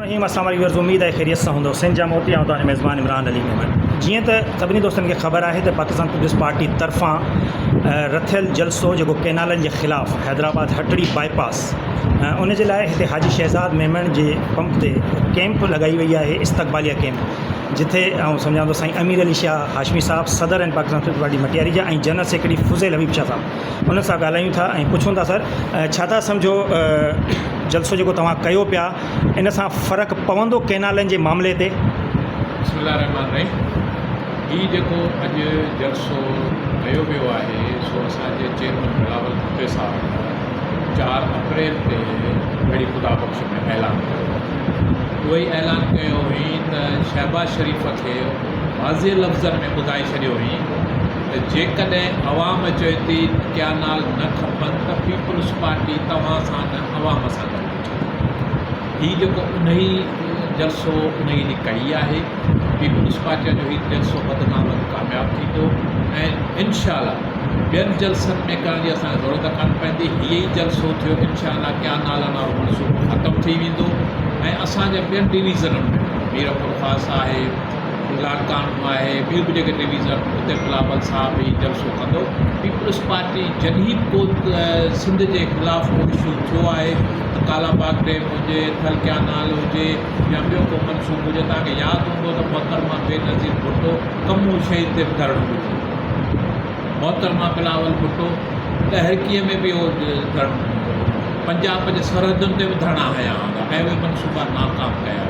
अस्सलाम वालेकुम। उम्मीद है खैरियत से हूंदो। सिंध जा मोती ऐं तव्हांजो मेज़बान इमरान अली मेमन। जीअं त सभिनी दोस्तनि खे ख़बर आहे त पाकिस्तान पीपल्स पार्टी तरफ़ां रथियल जलसो जेको केनालनि जे ख़िलाफ़ु हैदराबाद हटड़ी बाईपास उन जे लाइ हिते हाजी शहज़ाद मेमन जे पंप ते कैंप लॻाई वई आहे, इस्तक़बालिया कैंप, जिथे ऐं सम्झां थो साईं अमीर अली शाह हाशमी साहब सदर आहिनि पाकिस्तान पीपल्स पार्टी मटियारी जा, ऐं जनरल सेक्रेटरी फुज़ैल हबीब शाह साहब। उन सां ॻाल्हायूं था ऐं पुछूं था, सर छा था सम्झो जलसो जेको तव्हां कयो पिया इन सां फ़र्क़ु पवंदो केनालनि जे मामले ते? बिस्मिल्लाहिर्रहमानिर्रहीम। हीउ जेको अॼु जलसो कयो वियो आहे सो असांजे चेयरमैन बिलावल भुट्टो साहब 4 अप्रैल ते बड़ी ख़ुदा बख़्श में ऐलान कयो। उहो ई ऐलान कयो हुई त शहबाज़ शरीफ़ खे वाज़े लफ़्ज़नि में ॿुधाए छॾियो हुई त जेकॾहिं अवाम चए थी केनाल न खपनि त पीपल्स पार्टी तव्हां सां न अवाम सां गॾु। हीउ जेको उन ई जलसो उन ई ॾींहुं कई आहे। पीपल्स पार्टीअ जो हीउ जलसो वधि खां वधि कामयाबु थींदो ऐं इनशाअल्लाह ॿियनि जलसनि में करण जी असांखे ज़रूरत कान पवंदी। हीअ ई जलसो थियो इनशाअल्लाह केनालनि वारो मनसूबो ख़तमु थी वेंदो ऐं असांजे ॿियनि डिवीज़ननि में मीरपुर ख़ासि आहे, लाड़कानो आहे, ॿियूं बि जेके डिवीज़न उते बिलावल साहब ई जलसो कंदो। पीपल्स पार्टी जॾहिं को सिंध जे ख़िलाफ़ु को इशू थियो आहे त कालाबाग डैम हुजे, थल केनाल हुजे या ॿियो को मनसूबो हुजे, तव्हांखे यादि हूंदो त मोहतरमा बेनज़ीर भुट्टो कमु शहीद ते धरणो ॾिनो, मोहतरमा बिलावल भुट्टो तहरीकीअ में बि उहो धरणो ॾिनो, पंजाब जे सरहदुनि ते बि धरणा हया हूंदा ऐं उहे मनसूबा नाकाम कया।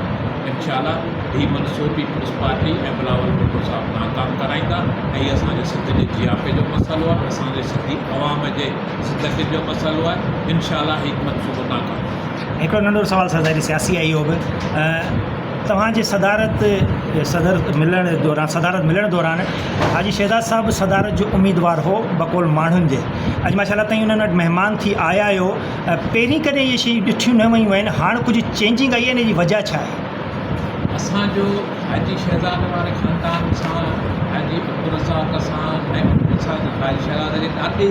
इनशाअल्लाह हीउ मनसूबो पीपल्स पार्टी ऐं बिलावल भुट्टो साहब नाकाम कराईंदा ऐं हीअ असांजे सिंध जे जियापे जो मसइलो आहे, असांजे सिंधी अवाम जे ज़िंदगी जो मसइलो आहे। इनशाअल्लाह हीउ मनसूबो नाकाम। हिकिड़ो नंढो सवाल सर सियासी आहे इहो बि, तव्हांजे सदारत मिलण दौरान हाजी शहज़ाद साहब सदारत जो उम्मीदवार हो बकौल माण्हुनि जे। अॼु माशाल्लाह ताईं उन्हनि वटि महिमान थी आया आहियो, पहिरीं कॾहिं इहे शयूं ॾिठियूं न वयूं आहिनि, हाणे कुझु चेंजिंग आई आहे, इन जी वजह छा आहे? असांजो हाजी शहज़ाद वारे ख़ानदान सां, हाजी अब्दुल रज़ाक़ सां ऐं हाजी शहज़ाद जे ॾाढे